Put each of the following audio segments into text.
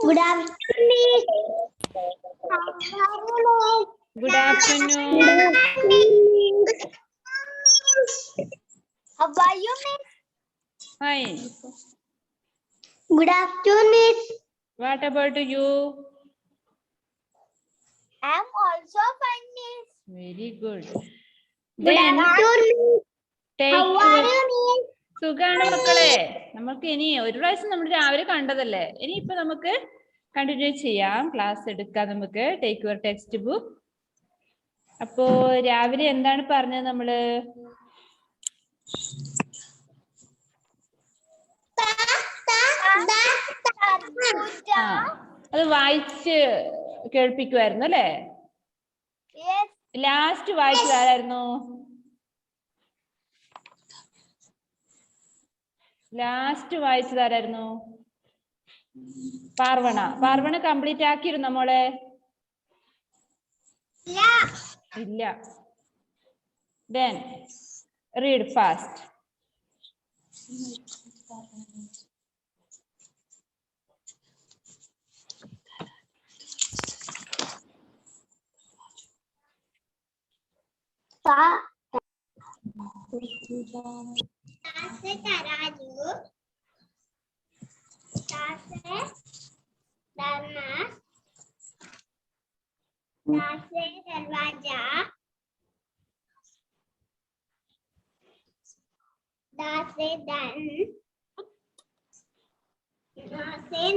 Good afternoon. Good afternoon. How are you, miss? Fine. Good afternoon, miss. What about you? I am also fine, miss. Very good. Good Then afternoon. take How are you, miss? സുഖാണ് മക്കളെ. നമുക്ക് ഇനി ഒരു പ്രാവശ്യം നമ്മൾ രാവിലെ കണ്ടതല്ലേ, ഇനിയിപ്പോ നമുക്ക് കണ്ടിന്യൂ ചെയ്യാം, ക്ലാസ് എടുക്കാം. നമുക്ക് ടേക്ക് യുവർ ടെക്സ്റ്റ് ബുക്ക്. അപ്പോ രാവിലെ എന്താണ് പറഞ്ഞത് നമ്മള്? അത് വായിച്ച് കേൾപ്പിക്കുമായിരുന്നു അല്ലേ? ലാസ്റ്റ് വായിച്ചത് ആരായിരുന്നു? ലാസ്റ്റ് വായിച്ചത് ആരായിരുന്നു? പാർവണ. പാർവണ കംപ്ലീറ്റ് ആക്കിയിരുന്നോ മോളെ? ഇല്ല. Then read fast. तराजू, दरवाजा,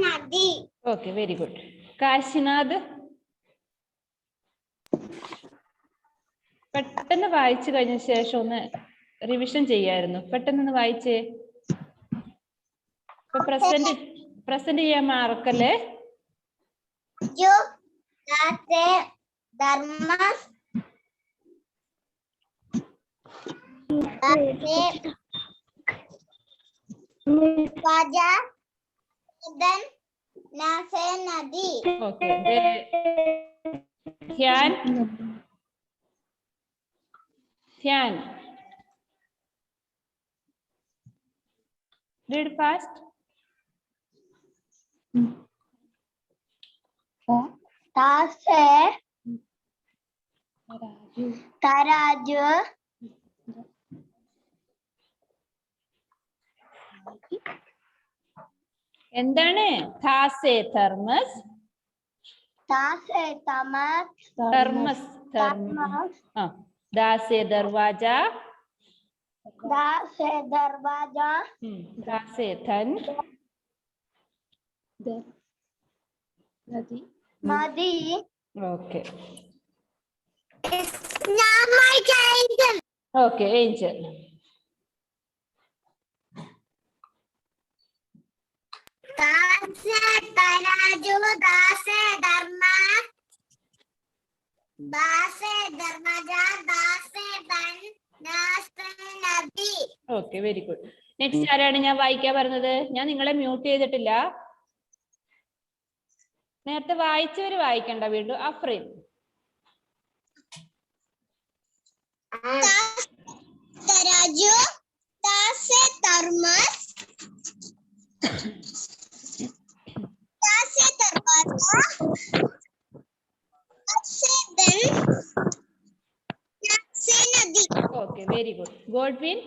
नदी. Okay, very good. കാശിനാഥ് പെട്ടെന്ന് വായിച്ചു കഴിഞ്ഞ ശേഷം ഒന്ന് റിവിഷൻ ചെയ്യായിരുന്നു. പെട്ടെന്ന് വായിച്ചേ. ഇപ്പൊ പ്രസന്റ് ചെയ്യാൻ മറക്കല്ലേ. नदी. Okay. ധ്യാൻ. Read fast. तराजू, എന്താണ്? താസെ തെർമസ്. തെർമസ്. ദാസെ ദർവാജ. दरवाजा, ദാസെ ധൻ. नदी. Okay. It's not my angel. Okay, Angel. दासे तराजू, दासे धर्मस, दासे दरवाजा, दासे धन, दासे नदी. Okay, very good. Next ആരാണ് ഞാൻ വായിക്കാൻ പറഞ്ഞത്? ഞാൻ നിങ്ങളെ മ്യൂട്ട് ചെയ്തിട്ടില്ല. നേരത്തെ വായിച്ചവര് വായിക്കണ്ട വീണ്ടും. അഫ്രീൻ. तराजू, दासे थर्मस, दासे दरवाजा, दासे धन, दासे नदी. Okay, very good. Godwin.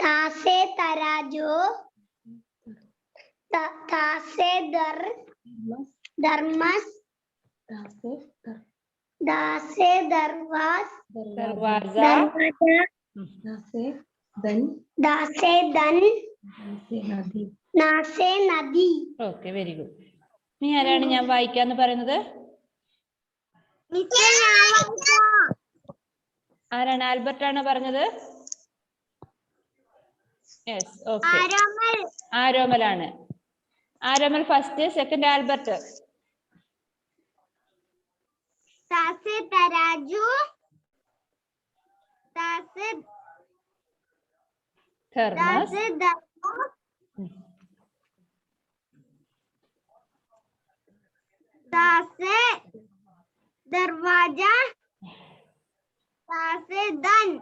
तासे तराजू, तासे धर्मस, दासे दरवाजा. दासे धन, नासे नदी. Okay, very good. നീ ആരാണ് ഞാൻ വായിക്കാന്ന് പറയുന്നത്? ആരാണ്? ആൽബർട്ട് ആണ് പറഞ്ഞത്? യെസ്. ഓക്കെ. ആരോമലാണ്. ആരോമൽ ഫസ്റ്റ്, സെക്കൻഡ് ആൽബർട്ട്. तासे तराजू, तासे थर्मस, तासे दरवाजा, से धन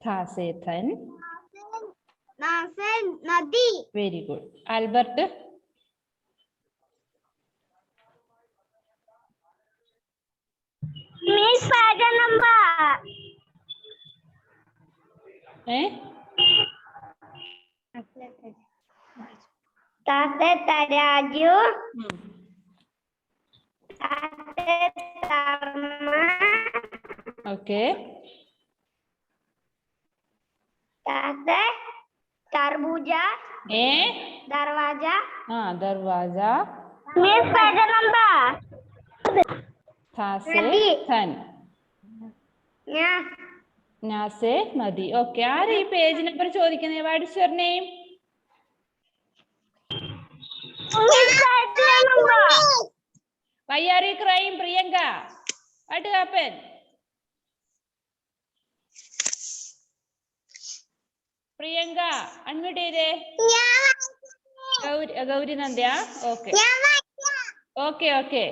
था से धन ना से नदी very good Albert miss page number ता से तराजू ता से थर्मस ओके ता से तरबूजा दरवाजा हाँ दरवाजा मिस पेज नंबर था से धन ना से नदी ओके ആര് ഈ പേജ് നമ്പർ ചോദിക്കുന്നത് what is your name why are you crying Priyanka what happened Priyanka unmute ചെയ്തേ Gauri നന്ദയാ okay okay okay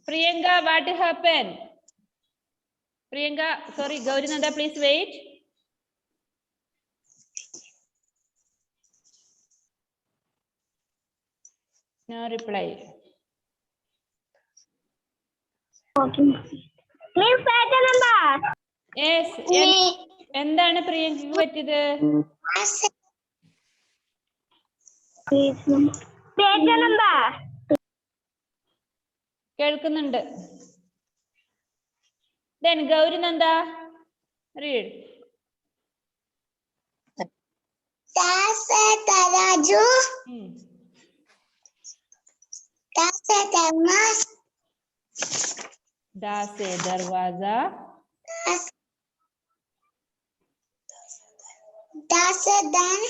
Priyanka what happened Priyanka sorry Gauri Nanda please wait no reply miss page number yes എന്താണ് പ്രിയങ്കയ്ക്ക് പറ്റിയത് page number കേൾക്കുന്നുണ്ട് then Gauri Nanda read ता से तराजू ता से thermos da se darwaza ता से धन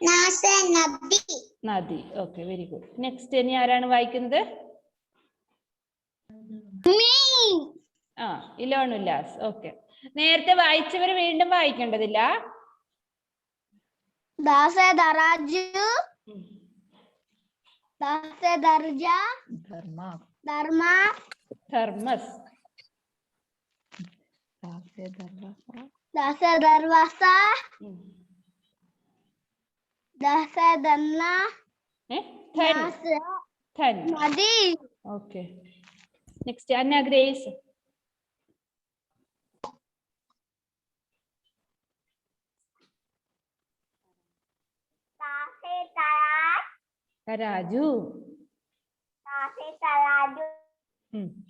ना से नदी നദി ഓക്കെ വെരി ഗുഡ് നെക്സ്റ്റ് ഇനി ആരാണ് വായിക്കുന്നത് ആ ഇലോൺ ഉല്ലാസ് ഓക്കെ നേരത്തെ വായിച്ചവർ വീണ്ടും വായിക്കേണ്ടതില്ല दा से दराजू दा से दर्जा धर्मा थर्मस दा से दरवाजा दा से धन्ना धन ना से धन नदी ഓക്കെ നെക്സ്റ്റ് അന്ന ഗ്രേസ് ता से तराज തരാജു ता से तराजू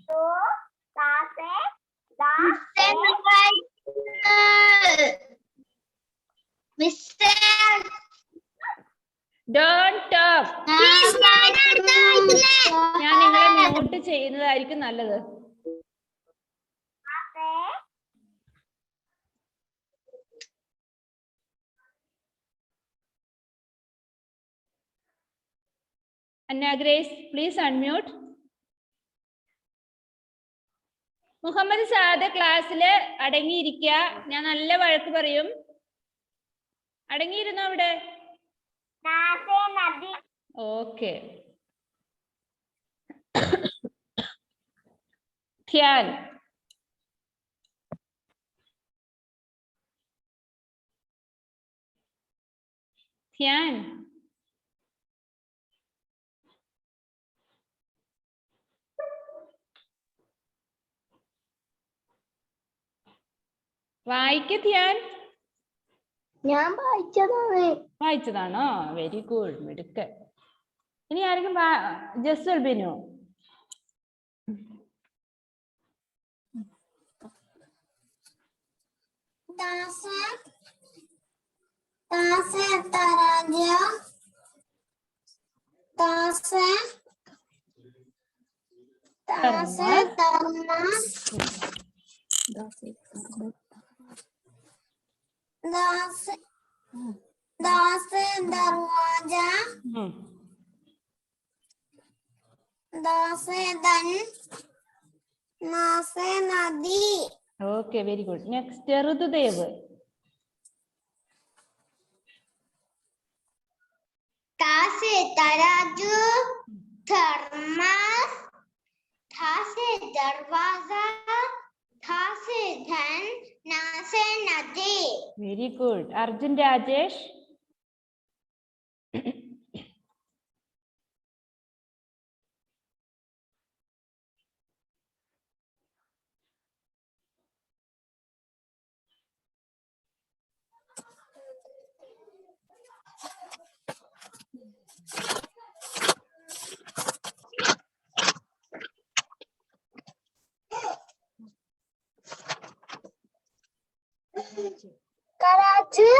तो ता से मिस्टर ഡോണ്ട് ടോക്ക് ഞാൻ നിങ്ങളെ മ്യൂട്ട് ചെയ്യുന്നതായിരിക്കും നല്ലത് Anna Grace please unmute Muhammad Saad ക്ലാസ്സില് അടങ്ങിയിരിക്കുക ഞാൻ നല്ല വഴക്ക് പറയും അടങ്ങിയിരുന്നോ അവിടെ ഓക്കെ ധ്യാൻ ധ്യാൻ വായിക്ക ധ്യാൻ ഞാൻ വായിച്ചതാണോ വെരി ഗുഡ് മിടുക്ക ഇനി ആരെങ്കിലും ജസ്വൽ ബിനു दरवाजा दा से धन ना से नदी okay very good next Ritudev ता से तराजू थर्मस था से दरवाजा था से धन നദി. Very good. അർജുൻ രാജേഷ്. കരാച്ചു.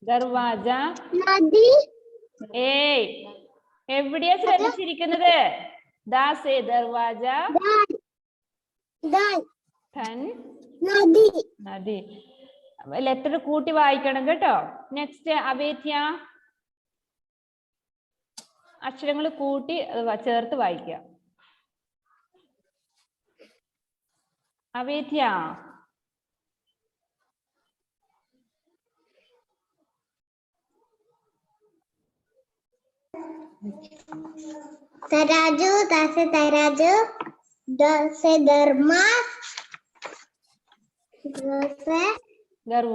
ദർവാജ. നദി. ഏയ് എവിടെയാ ശ്രദ്ധിച്ചിരിക്കുന്നത്? ദാസേ ദർവാജ. നദി. നദി. ലെറ്റർ കൂട്ടി വായിക്കണം കേട്ടോ. നെക്സ്റ്റ് അവേദ്യ. അക്ഷരങ്ങൾ കൂട്ടി ചേർത്ത് വായിക്കുക. അവേദ്യ. തരാജു. ദാസെ തരാജു. ദാസെ ദർമാസ്.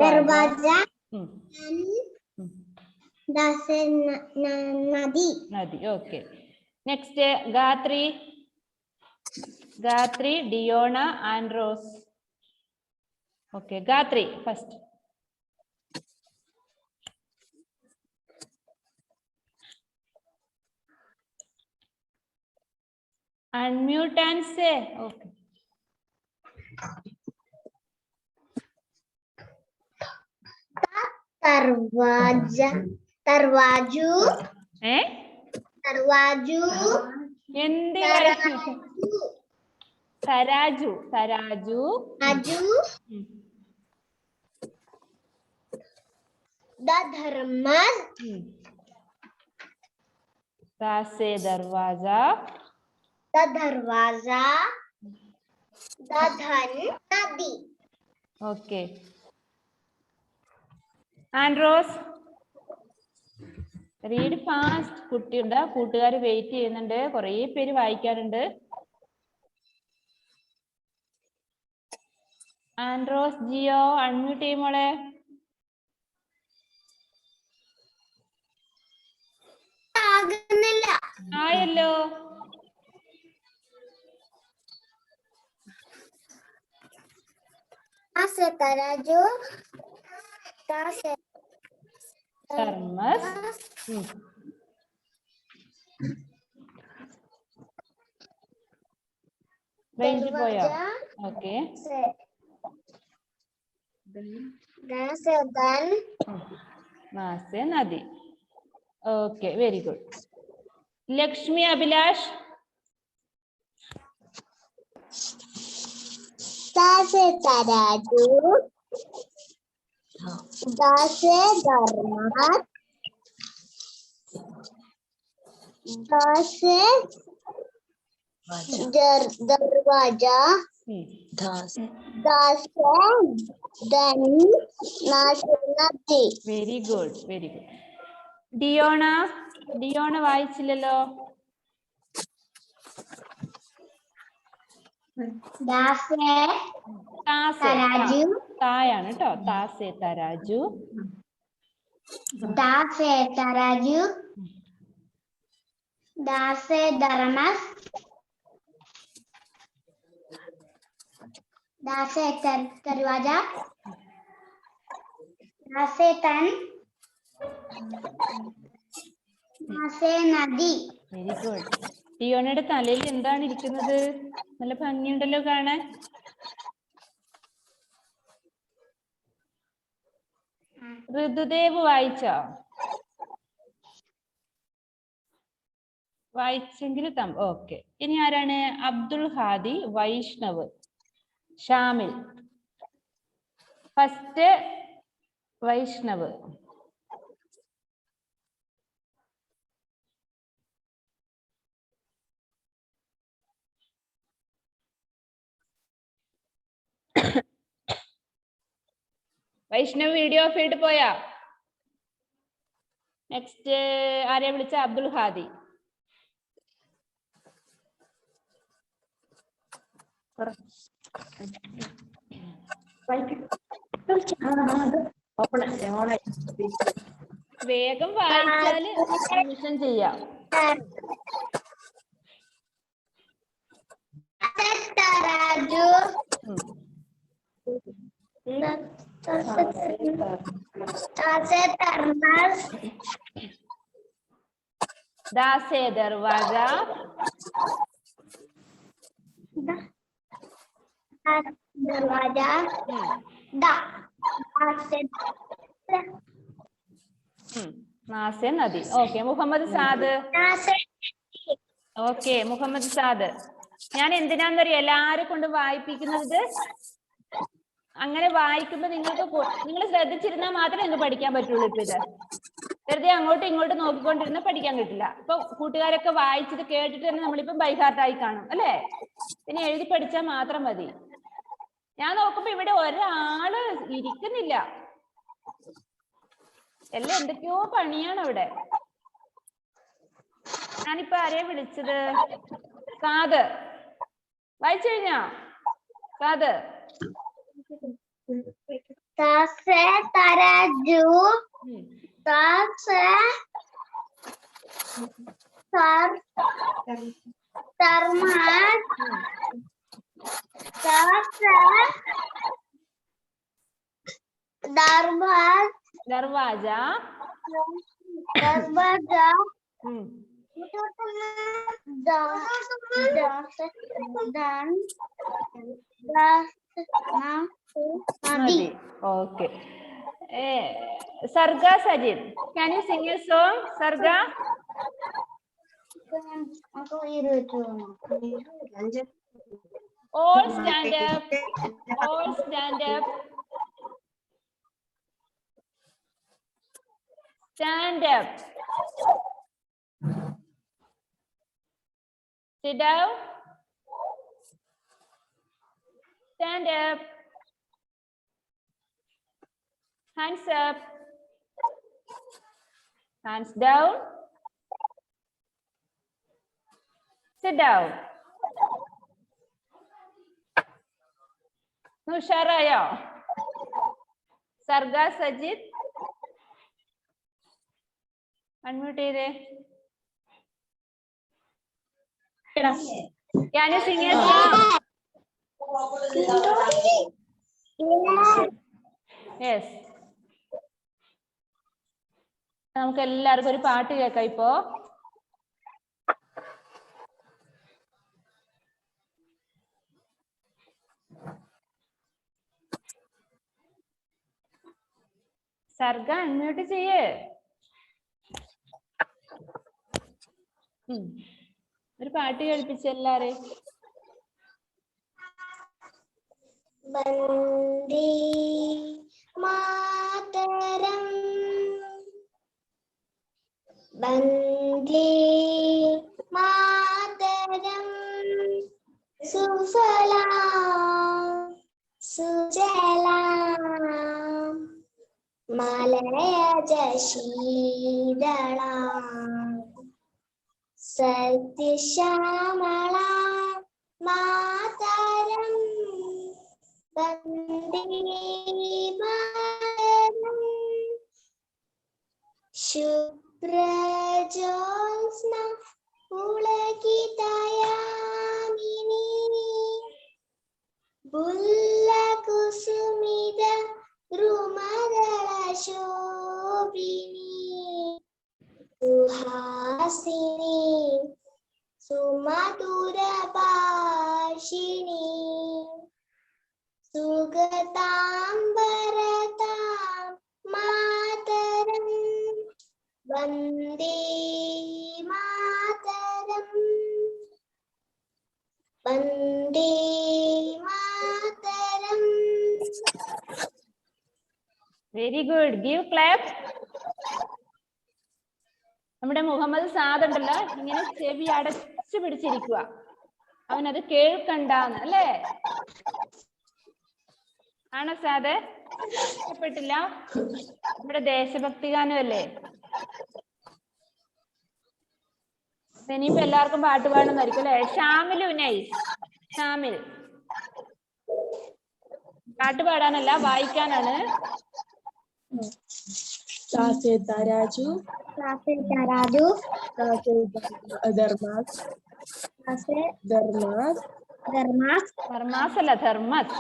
ദർവാജ. ദാസെ നദി. നദി. ഓക്കെ. നെക്സ്റ്റ് ഗാത്രി. ഗാത്രി, ഡിയോണ, ആൻഡ്രോസ്. ഓക്കെ, ഗാത്രി first. Unmute and say. Okay. Tarwaja. Tarwaju. Tarwaju. Endi Taraju. Taraju. Taraju. Dadharmas. Dase darwaza. Darwaza. Dadhan nadi. Okay. Andros. Read fast. കുട്ടിയുണ്ട്, കൂട്ടുകാർ വെയിറ്റ് ചെയ്യുന്നുണ്ട്, കുറേ പേര് വായിക്കാറുണ്ട്. ആൻഡ്രോസ്, ജിയോ അൺമ്യൂട്ട് ചെയ്യുമോളെ. ആയല്ലോ. തരാജു. തെർമസ്. റേഞ്ച് പോയോ? ഓക്കെ. നാസെ നദി. Okay, very good. Lakshmi Abhilash. ദാസെ തരാജു. ദാസെ ധർമാസ്. ദാസെ ദർവാജ. ദാസെ ധൻ. നാസെ നദി. Very good, very good. Diona. Diona വായിച്ചില്ലല്ലോ. ദാസെ തരാജു. തായാണ് കേട്ടോ. താസെ തരാജു. ദാസെ തരാജു. ദാസെ ധർമസ്. ദാസെ ദർവാജ. ദാസെ തൻ. ദാസെ നദി. Very good. ഡിയോണയുടെ തലയിൽ എന്താണ് ഇരിക്കുന്നത്? നല്ല ഭംഗിയുണ്ടല്ലോ കാണാൻ. ഋതുദേവ് വായിച്ചോ? വായിച്ചെങ്കിൽ ഓക്കെ. ഇനി ആരാണ്? Abdul Hadi, Vaishnav, Shamil. First Vaishnav. Vaishnav video off ചെയ്തിട്ട് പോയാ? നെക്സ്റ്റ് ആരെയാ വിളിച്ച? അബ്ദുൽ ഹാദി. വേഗം വായിച്ചാല് അഡ്മിഷൻ ചെയ്യാം. दासे दरवाजा, दरवाजा, नासे नदी. ओके, मुहम्मद साद. ഓക്കെ, മുഹമ്മദ് സാദ്. ഞാൻ എന്തിനാന്നറിയോ എല്ലാവരും കൊണ്ട് വായിപ്പിക്കുന്നത്? അങ്ങനെ വായിക്കുമ്പോ നിങ്ങൾ ശ്രദ്ധിച്ചിരുന്നാൽ മാത്രമേ നിങ്ങൾക്ക് പഠിക്കാൻ പറ്റുള്ളൂ. ഇപ്പൊ ഇത് വെറുതെ അങ്ങോട്ടും ഇങ്ങോട്ടും നോക്കിക്കൊണ്ടിരുന്ന പഠിക്കാൻ കിട്ടില്ല. ഇപ്പൊ കൂട്ടുകാരൊക്കെ വായിച്ചത് കേട്ടിട്ട് തന്നെ നമ്മളിപ്പം ബൈഹാർട്ടായി കാണും അല്ലേ? പിന്നെ എഴുതി പഠിച്ചാൽ മാത്രം മതി. ഞാൻ നോക്കുമ്പോ ഇവിടെ ഒരാള് ഇരിക്കുന്നില്ല, എല്ലാം എന്തൊക്കെയോ പണിയാണ് അവിടെ. ഞാനിപ്പോ ആരെയാ വിളിച്ചത്? സാദ്. വായിച്ചു കഴിഞ്ഞോ സാദ്? दरवाजा, okay. Sarga Sajid, can you sing a song? Sarga, all stand up, all stand up, stand up, sit down, stand up, hands up, hands down, sit down. ഉഷാറായോ? സർഗ സജിത് അൺമ്യൂട്ട് ചെയ്തേ. Can you sing a song? Yes. നമുക്ക് എല്ലാവർക്കും ഒരു പാട്ട് കേൾക്കാം ഇപ്പോ. സർഗ unmute ചെയ്യേ. ഒരു പാട്ട് കേൾപ്പിച്ച എല്ലാരെയും. വന്ദേ മാതരം, വന്ദേ മാതരം, സുഫലാം സുജലാം മലയജ ശീതളാം സത്യശ്യാമളാം മാതരം, വന്ദേ മാതരം. ശുഭ്രജ്യോത്സ്ന പുളകിതയാമിനി, ബുല്ലകുസുമിത ദ്രുമദളശോഭിനി, സുഹാസിനി സുമധുരഭാഷിണി, സുഗതാം വരദാം മാതരം, വന്ദേ മാതരം, വന്ദേ മാതരം. Very good, give clap. നമ്മുടെ മുഹമ്മദ് സാദ് ഉണ്ടല്ലോ, ഇങ്ങനെ ചെവി അടച്ചു പിടിച്ചിരിക്കുക, അവനത് കേൾക്കണ്ടാന്ന് അല്ലേ? ആണോ സാദ്? ഇഷ്ടപ്പെട്ടില്ല? നമ്മുടെ ദേശഭക്തി ഗാനം അല്ലേ? ഇനിയിപ്പോ എല്ലാവർക്കും പാട്ട് പാടുന്നതായിരിക്കും അല്ലെ? ഷാമിൽ ഉനൈസ്, ഷാമിൽ പാട്ട് പാടാനല്ല വായിക്കാനാണ്. തരാജു, ധർമാസ് അല്ല, ധർമ്മസ്.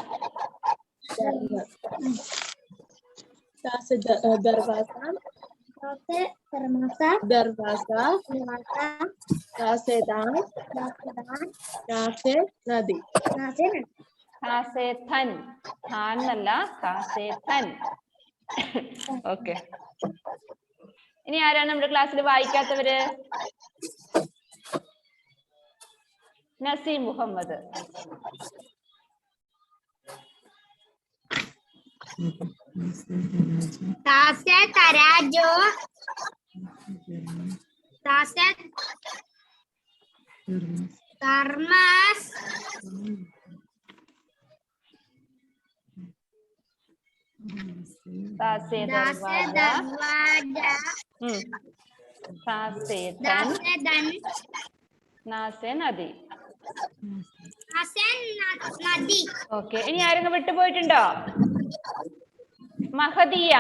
കാസേഥൻ, ഖാൻ എന്നല്ല, കാസേഥൻ. ഓക്കെ. ഇനി ആരാണ് നമ്മുടെ ക്ലാസ്സിൽ വായിക്കാത്തവര്? നസീം മുഹമ്മദ്. തരാജു, ധർമാസ്, നദി. ഓക്കെ. ഇനി ആരെങ്കിലും വിട്ടുപോയിട്ടുണ്ടോ? മഹദിയ,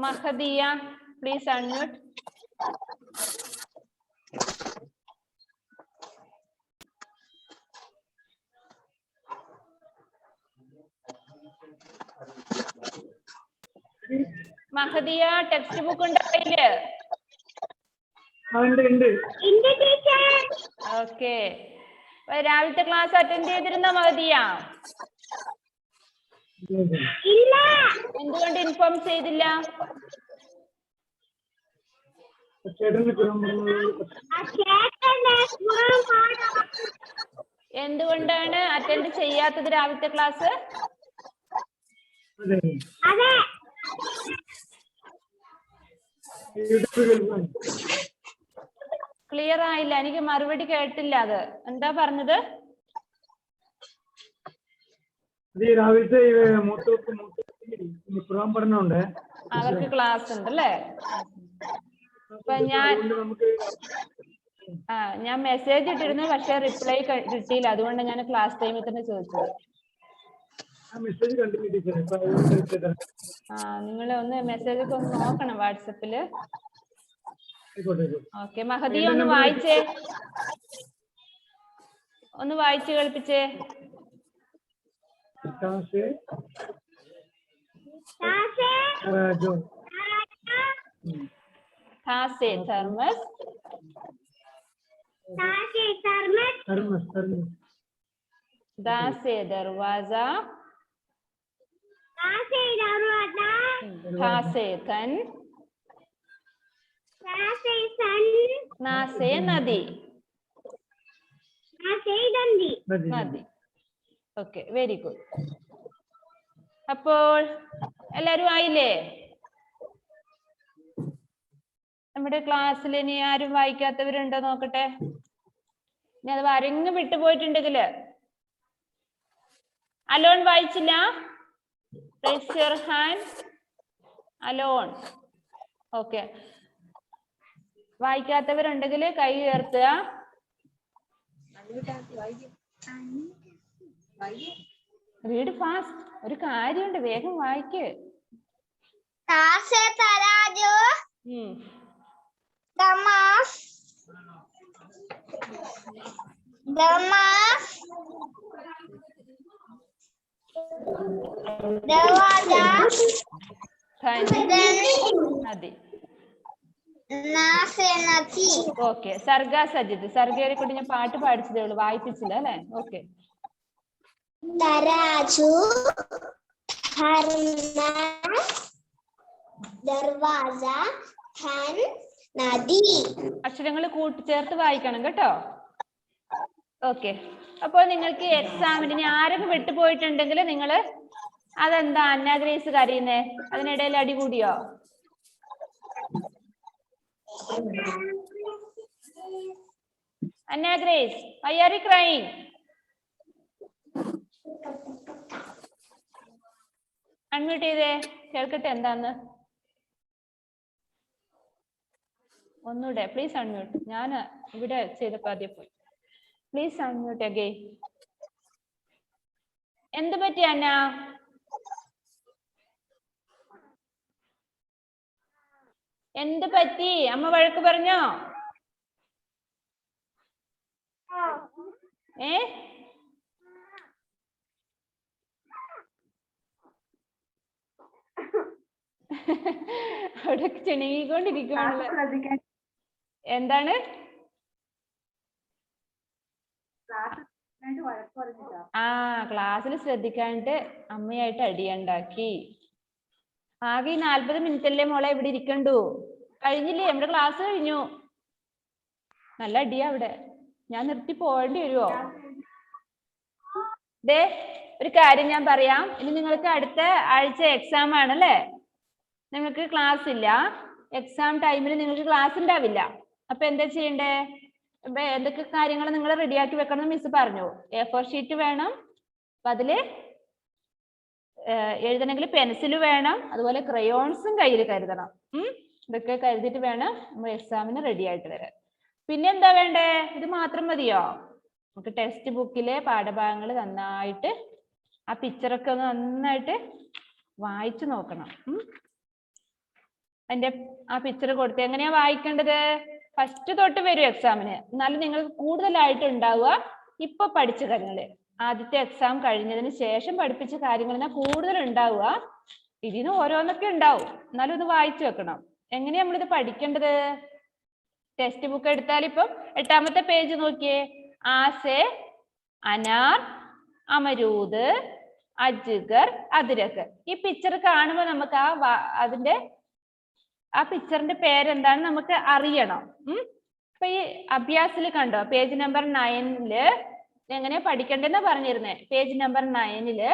മഹദിയ പ്ലീസ് അൺമ്യൂട്ട്. മഹദിയ ടെക്സ്റ്റ് ബുക്ക് ഉണ്ടോ കയ്യില്? ഓക്കെ. രാവിലത്തെ ക്ലാസ് അറ്റൻഡ് ചെയ്തിരുന്നോ മഹദിയ? എന്തുകൊണ്ട് ഇൻഫോം ചെയ്തില്ല? എന്തുകൊണ്ടാണ് അറ്റൻഡ് ചെയ്യാത്തത് രാവിലത്തെ ക്ലാസ്? ക്ലിയർ ആയില്ല, എനിക്ക് മറുപടി കേട്ടില്ല. അത് എന്താ പറഞ്ഞത്? രാവിലത്തെ പഠനമുണ്ട്, അവർക്ക് ക്ലാസ് ഉണ്ട് അല്ലേ? അപ്പൊ ഞാൻ മെസ്സേജ് ഇട്ടിരുന്നു, പക്ഷെ റിപ്ലൈ കിട്ടിയില്ല. അതുകൊണ്ട് ഞാൻ ക്ലാസ് ടൈമിൽ തന്നെ ചോദിച്ചത്. നിങ്ങൾ ഒന്ന് മെസ്സേജ് ഒക്കെ ഒന്ന് നോക്കണം വാട്സപ്പില്. ഓക്കെ. മഹദിയ ഒന്ന് വായിച്ചേ, ഒന്ന് വായിച്ചു കേൾപ്പിച്ചേ. थर्मस, दासे दरवाजा, खासे थन, नासे नदी, നദി. Okay, very good. അപ്പോൾ എല്ലാരും ആയില്ലേ? നമ്മുടെ ക്ലാസ്സിൽ ഇനി ആരും വായിക്കാത്തവരുണ്ടോ നോക്കട്ടെ. ഇനി അത് ആരെങ്കിലും വിട്ടുപോയിട്ടുണ്ടെങ്കില്. അലോൺ വായിച്ചില്ല? Raise your hand. അലോൺ. ഓക്കെ. വായിക്കാത്തവരുണ്ടെങ്കിൽ കൈ ഉയർത്തുക. Read fast. ഒരു കാര്യമുണ്ട്, വേഗം വായിക്ക്. ഓക്കെ. സർഗ സജിത്, സർഗയെ കൊണ്ട് ഞാൻ പാട്ട് പാടിച്ചതേ ഉള്ളൂ, വായിപ്പിച്ചില്ല അല്ലെ? ഓക്കെ. തരാജു, ദർവാസ, ഖാൻ, നദി. അക്ഷരങ്ങൾ കൂട്ടിച്ചേർത്ത് വായിക്കണം കേട്ടോ. ഓക്കെ. അപ്പോൾ നിങ്ങൾക്ക് എക്സാമിന് ആരൊക്കെ വിട്ടുപോയിട്ടുണ്ടെങ്കിൽ നിങ്ങൾ അതെന്താ അന്ന ഗ്രേസ് കരയുന്നേ? അതിനിടയിൽ അടികൂടിയോ? Anna Grace, why are you crying? Unmute ചെയ്തേ, കേൾക്കട്ടെ എന്താന്ന്. ഒന്നുകൂടെ പ്ലീസ് അൺമ്യൂട്ട്. ഞാൻ ഇവിടെ ചെയ്തപ്പോ ആദ്യം പോയി. Please unmute again. എന്ത് പറ്റി അന്ന? എന്ത് പറ്റി? അമ്മ വഴക്ക് പറഞ്ഞോ? അവിടെ ചെണീകൊണ്ടിരിക്കുവാണല്ലോ. എന്താണ്? ക്ലാസ്സിൽ ശ്രദ്ധിക്കാണ്ട് അമ്മയായിട്ട് അടിയുണ്ടാക്കി. ആകെ 40 മിനിറ്റ് അല്ലേ മോളെ ഇവിടെ ഇരിക്കണ്ടു. കഴിഞ്ഞില്ലേ? നമ്മുടെ ക്ലാസ് കഴിഞ്ഞു. നല്ല അടിയാ അവിടെ. ഞാൻ നിർത്തി പോകേണ്ടി വരുമോ? ദേ ഒരു കാര്യം ഞാൻ പറയാം. ഇനി നിങ്ങൾക്ക് അടുത്ത ആഴ്ച എക്സാം ആണല്ലേ? നിങ്ങൾക്ക് ക്ലാസ് ഇല്ല. എക്സാം ടൈമിൽ നിങ്ങൾക്ക് ക്ലാസ് ഉണ്ടാവില്ല. അപ്പൊ എന്താ ചെയ്യണ്ടേ? എന്തൊക്കെ കാര്യങ്ങൾ നിങ്ങൾ റെഡിയാക്കി വെക്കണം എന്ന് മിസ് പറഞ്ഞു. A4 ഷീറ്റ് വേണം. അപ്പൊ അതില് എഴുതണമെങ്കിൽ പെൻസിൽ വേണം. അതുപോലെ ക്രയോൺസും കയ്യിൽ കരുതണം. ഇതൊക്കെ കരുതിയിട്ട് വേണം നമ്മൾ എക്സാമിന് റെഡി ആയിട്ട് വരാൻ. പിന്നെ എന്താ വേണ്ടേ? ഇത് മാത്രം മതിയോ? നമുക്ക് ടെക്സ്റ്റ് ബുക്കിലെ പാഠഭാഗങ്ങൾ നന്നായിട്ട് ആ പിക്ചറൊക്കെ ഒന്ന് നന്നായിട്ട് വായിച്ചു നോക്കണം. അതിന്റെ ആ പിക്ചർ കൊടുത്ത് എങ്ങനെയാ വായിക്കേണ്ടത്? ഫസ്റ്റ് തൊട്ട് വരും എക്സാമിന്. എന്നാലും നിങ്ങൾക്ക് കൂടുതലായിട്ട് ഉണ്ടാവുക ഇപ്പൊ പഠിച്ച കാര്യങ്ങള്. ആദ്യത്തെ എക്സാം കഴിഞ്ഞതിന് ശേഷം പഠിപ്പിച്ച കാര്യങ്ങൾ കൂടുതൽ ഉണ്ടാവുക. ഇതിന് ഓരോന്നൊക്കെ ഉണ്ടാവും. എന്നാലും ഇത് വായിച്ചു വെക്കണം. എങ്ങനെയാ നമ്മളിത് പഠിക്കേണ്ടത്? ടെക്സ്റ്റ് ബുക്ക് എടുത്താൽ ഇപ്പം 8ാമത്തെ പേജ് നോക്കിയേ. ആസെ, അനാർ, അമരൂദ്, അജ്ഗർ, അതിരക്ക്. ഈ പിക്ചർ കാണുമ്പോൾ നമുക്ക് അതിന്റെ ആ പിക്ചറിന്റെ പേരെന്താണ് നമുക്ക് അറിയണം. അപ്പൊ ഈ അഭ്യാസിൽ കണ്ടോ? പേജ് നമ്പർ 9 എങ്ങനെയാ പഠിക്കേണ്ടെന്ന് പറഞ്ഞിരുന്നേ. പേജ് നമ്പർ 9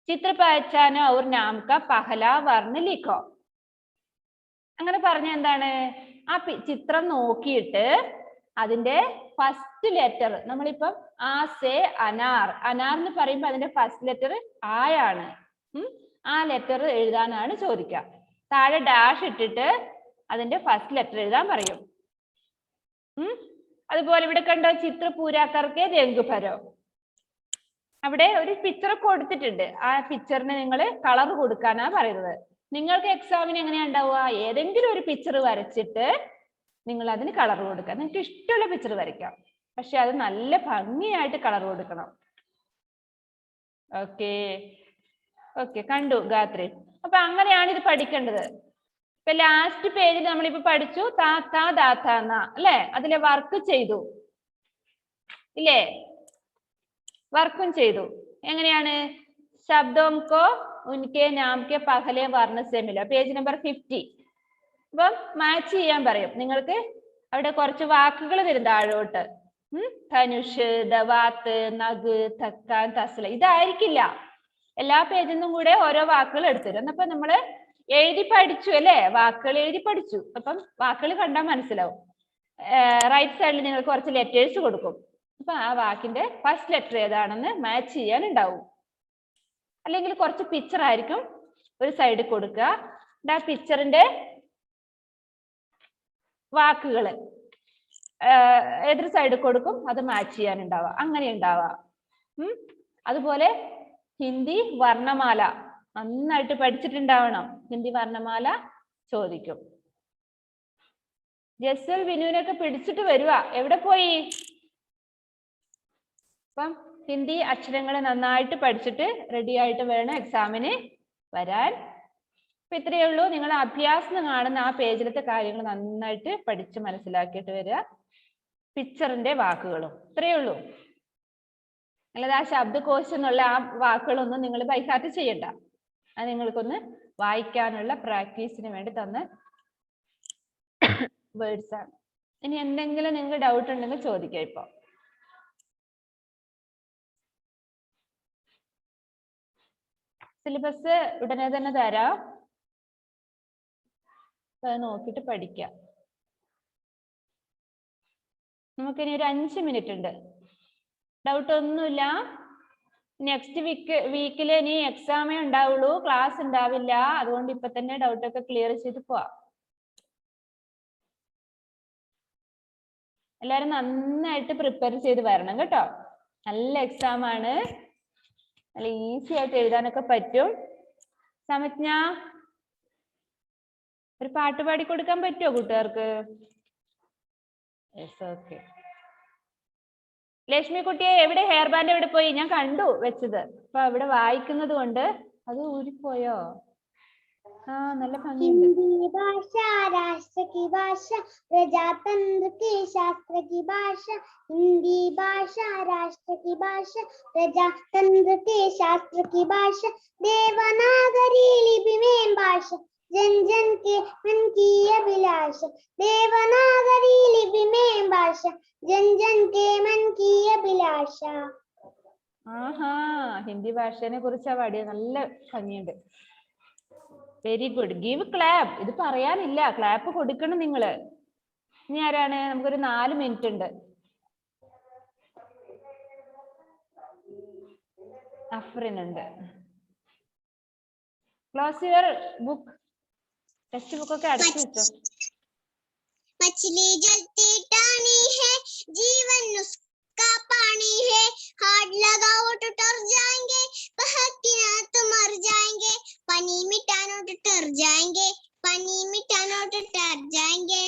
ചിത്ര പഹച്ചാനോ ഔർ നാം കാ പഹല വർണ്ണ ലിഖോ. അങ്ങനെ പറഞ്ഞ എന്താണ്? ആ ചിത്രം നോക്കിയിട്ട് അതിന്റെ ഫസ്റ്റ് ലെറ്റർ നമ്മളിപ്പം ആസെ അനാർ, അനാർ എന്ന് പറയുമ്പോൾ അതിന്റെ ഫസ്റ്റ് ലെറ്റർ ആയാണ്. ആ ലെറ്റർ എഴുതാനാണ് ചോദിക്കുക. താഴെ ഡാഷ് ഇട്ടിട്ട് അതിന്റെ ഫസ്റ്റ് ലെറ്റർ എഴുതാൻ പറയും. അതുപോലെ ഇവിടെ കണ്ടോ? ചിത്ര പൂരാക്കർക്ക് രംഗ് ഭരോ. അവിടെ ഒരു പിക്ചർ കൊടുത്തിട്ടുണ്ട്. ആ പിക്ചറിന് നിങ്ങൾ കളർ കൊടുക്കാനാ പറയുന്നത്. നിങ്ങൾക്ക് എക്സാമിന് എങ്ങനെയാ ഉണ്ടാവുക? ഏതെങ്കിലും ഒരു പിക്ചർ വരച്ചിട്ട് നിങ്ങൾ അതിന് കളർ കൊടുക്കുക. നിങ്ങൾക്ക് ഇഷ്ടമുള്ള പിക്ചർ വരയ്ക്കാം. പക്ഷെ അത് നല്ല ഭംഗിയായിട്ട് കളർ കൊടുക്കണം. ഓക്കെ കണ്ടു ഗാത്രി. അപ്പൊ അങ്ങനെയാണ് ഇത് പഠിക്കേണ്ടത്. ഇപ്പൊ ലാസ്റ്റ് പേജിൽ നമ്മളിപ്പോ പഠിച്ചു താത്ത ദാത്ത എന്ന അല്ലെ? അതിലെ വർക്ക് ചെയ്തു ഇല്ലേ? വർക്കും ചെയ്തു. എങ്ങനെയാണ്? ശബ്ദം കോ ഉൻകെ നാം കെ പഹലെ വർണ്ണ സെ മില. Page number 50. അപ്പം മാച്ച് ചെയ്യാൻ പറയും. നിങ്ങൾക്ക് അവിടെ കുറച്ച് വാക്കുകൾ തരും താഴോട്ട്. ധനുഷ്, ദവാത്ത്, നഗ്, തക്കാൻ, തസ്ല. ഇതായിരിക്കില്ല. എല്ലാ പേജിൽ നിന്നും കൂടെ ഓരോ വാക്കുകൾ എടുത്തുതരും. അപ്പൊ നമ്മള് എഴുതി പഠിച്ചു അല്ലെ? വാക്കുകൾ എഴുതി പഠിച്ചു. അപ്പം വാക്കുകൾ കണ്ടാൽ മനസ്സിലാവും. റൈറ്റ് സൈഡിൽ നിങ്ങൾക്ക് കുറച്ച് ലെറ്റേഴ്സ് കൊടുക്കും. അപ്പൊ ആ വാക്കിന്റെ ഫസ്റ്റ് ലെറ്റർ ഏതാണെന്ന് മാച്ച് ചെയ്യാൻ ഉണ്ടാവും. അല്ലെങ്കിൽ കുറച്ച് പിക്ചർ ആയിരിക്കും ഒരു സൈഡിൽ കൊടുക്കുക. ആ പിക്ചറിന്റെ വാക്കുകൾ എതിർ സൈഡിൽ കൊടുക്കും. അത് മാച്ച് ചെയ്യാൻ ഉണ്ടാവുക. അങ്ങനെ ഉണ്ടാവുക. അതുപോലെ ഹിന്ദി വർണ്ണമാല നന്നായിട്ട് പഠിച്ചിട്ടുണ്ടാവണം. ഹിന്ദി വർണ്ണമാല ചോദിക്കും. ജസൽ വിനുവിനൊക്കെ പിടിച്ചിട്ട് വരുക. എവിടെ പോയി? അപ്പം ഹിന്ദി അക്ഷരങ്ങൾ നന്നായിട്ട് പഠിച്ചിട്ട് റെഡി ആയിട്ട് വേണം എക്സാമിന് വരാൻ. അപ്പൊ ഇത്രയേ ഉള്ളൂ. നിങ്ങൾ അഭ്യാസം കാണുന്ന ആ പേജിലത്തെ കാര്യങ്ങൾ നന്നായിട്ട് പഠിച്ച് മനസ്സിലാക്കിയിട്ട് വരിക. പിക്ചറിന്റെ വാക്കുകളും ഇത്രയേ ഉള്ളൂ. അല്ലാതെ ആ ശബ്ദകോശം എന്നുള്ള ആ വാക്കുകളൊന്നും നിങ്ങൾ ബൈഹാർട്ട് ചെയ്യണ്ട. അത് നിങ്ങൾക്കൊന്ന് വായിക്കാനുള്ള പ്രാക്ടീസിന് വേണ്ടി തന്ന വേർഡ്സ് ആണ്. ഇനി എന്തെങ്കിലും നിങ്ങൾക്ക് ഡൗട്ട് ഉണ്ടെങ്കിൽ ചോദിക്കാം. ഇപ്പൊ സിലബസ് ഉടനെ തന്നെ തരാം. നോക്കിയിട്ട് പഠിക്കാം. നമുക്കിനി ഒരു 5 മിനിറ്റ് ഉണ്ട്. ഡൗട്ട് ഒന്നുമില്ല. നെക്സ്റ്റ് വീക്കിൽ ഇനി എക്സാമേ ഉണ്ടാവുള്ളൂ, ക്ലാസ് ഉണ്ടാവില്ല. അതുകൊണ്ട് ഇപ്പൊ തന്നെ ഡൗട്ടൊക്കെ ക്ലിയർ ചെയ്ത് പോവാം. എല്ലാരും നന്നായിട്ട് പ്രിപ്പയർ ചെയ്ത് വരണം കേട്ടോ. നല്ല എക്സാം ആണ്, നല്ല ഈസി ആയിട്ട് എഴുതാനൊക്കെ പറ്റും. സമജ്ഞ, ഒരു പാട്ട് പാടി കൊടുക്കാൻ പറ്റുമോ കൂട്ടുകാർക്ക്? Yes, okay. ലക്ഷ്മി കുട്ടിയെ എവിടെ, ഹെയർ ബാൻഡ് എവിടെ പോയി? ഞാൻ കണ്ടു വെച്ചത്. അപ്പൊ അവിടെ വായിക്കുന്നത് കൊണ്ട് അത് ഊരിപ്പോയോ? ആ, നല്ല ഭംഗിയുണ്ട്. हिंदी भाषा राष्ट्र की भाषा, प्रजातंत्र की शास्त्र की भाषा। हिंदी भाषा राष्ट्र की भाषा, प्रजातंत्र के शास्त्र की भाषा। देवनागरी लिपि में भाषा, जन जन के मन की अभिलाषा। देवनागरी लिपि में भाषा, जन जन के मन की अभिलाषा। ആഹാ, ഹിന്ദി ഭാഷയെ കുറിച്ചാ പാടിയത്. നല്ല ഭംഗിയുണ്ട്. Very good. Give clap. ഇത് പറയാനില്ല, ക്ലാപ്പ് കൊടുക്കണം നിങ്ങള്. ഇനി ആരാണ്? നമുക്കൊരു 4 മിനിറ്റ് ഉണ്ട്. അഫ്രിൻ ഉണ്ട്. Close your book. Text book ഒക്കെ അടച്ചു വെച്ചോ. मछली जलती टानी है, जीवन उसका पानी है। हाथ लगाओ तो तर जाएंगे, बहकिना तो मर जाएंगे। पानी मिटानो तो तर जाएंगे, पानी मिटानो तो तर जाएंगे।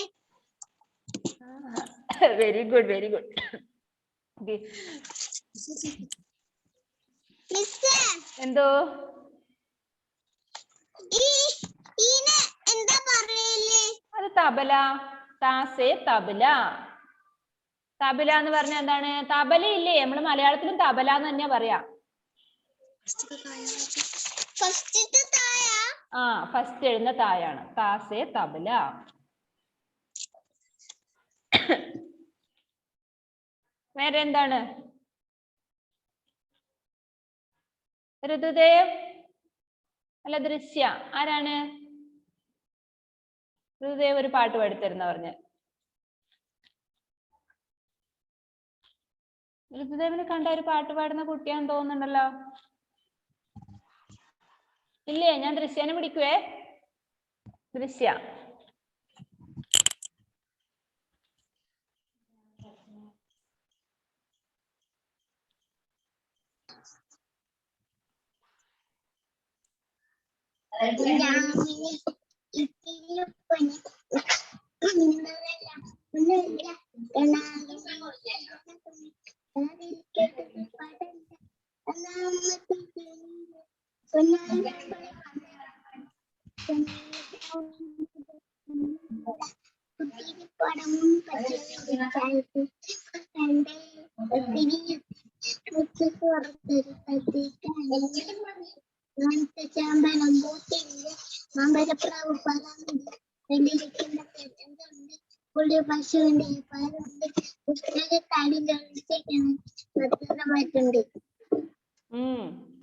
Very good, very good. മിസ്സേ, എന്തോ ഈനെ എന്താ പറയല്ലേ? അത് തബല. താസേ തബല. തബല എന്ന് പറഞ്ഞാൽ എന്താണ്? തബല ഇല്ലേ, നമ്മള് മലയാളത്തിലും തബല എന്ന് തന്നെയാ പറയാ. ഫസ്റ്റ് തായ. ആ, ഫസ്റ്റ് എഴുതുന്ന തായാണ്. താസേ തബല. വേറെ എന്താണ്? ഋതുദേവ് അല്ല ദൃശ്യ, ആരാണ്? ഋതുദേവ് ഒരു പാട്ട് പാടിത്തരുന്ന പറഞ്ഞ്. ഋതുദേവിനെ കണ്ട ഒരു പാട്ട് പാടുന്ന കുട്ടിയാന്ന് തോന്നുന്നുണ്ടല്ലോ. ഇല്ലേ? ഞാൻ ദൃശ്യനെ പിടിക്കുവേ. ദൃശ്യ.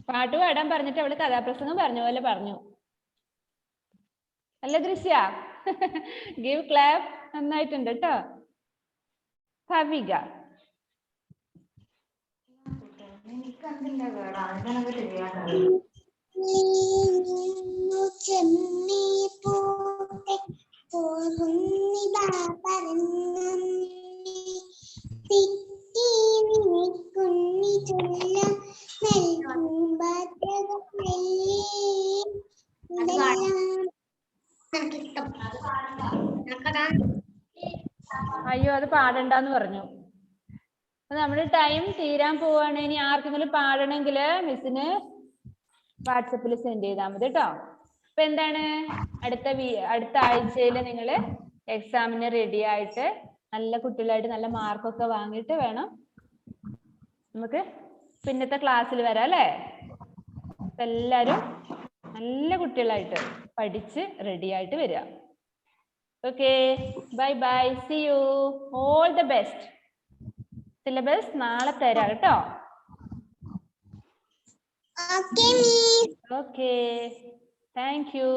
പാട്ട് പാടാൻ പറഞ്ഞിട്ട് അവള് കഥാപ്രസംഗം പറഞ്ഞ പോലെ പറഞ്ഞു. അല്ല ദൃശ്യ? Give clap. നന്നായിട്ടുണ്ട് കേട്ടോ. ഭവിക. അയ്യോ, അത് പാടണ്ടെന്ന് പറഞ്ഞു. അപ്പൊ നമ്മുടെ ടൈം തീരാൻ പോവാണ്. ഇനി ആർക്കെങ്കിലും പാടണമെങ്കിൽ മിസ്സിന് വാട്സപ്പിൽ സെൻഡ് ചെയ്താൽ മതി കേട്ടോ. അപ്പൊ എന്താണ്, അടുത്ത ആഴ്ചയിൽ നിങ്ങൾ എക്സാമിന് റെഡി ആയിട്ട് നല്ല കുട്ടികളായിട്ട് നല്ല മാർക്കൊക്കെ വാങ്ങിയിട്ട് വേണം നമുക്ക് പിന്നത്തെ ക്ലാസ്സിൽ വരാം അല്ലേ? അപ്പൊ എല്ലാരും നല്ല കുട്ടികളായിട്ട് പഠിച്ച് റെഡി ആയിട്ട് വരിക. Okay, bye bye, see you, all the best. Syllabus നാളെ തരാം കേട്ടോ. Okay miss. Okay, thank U.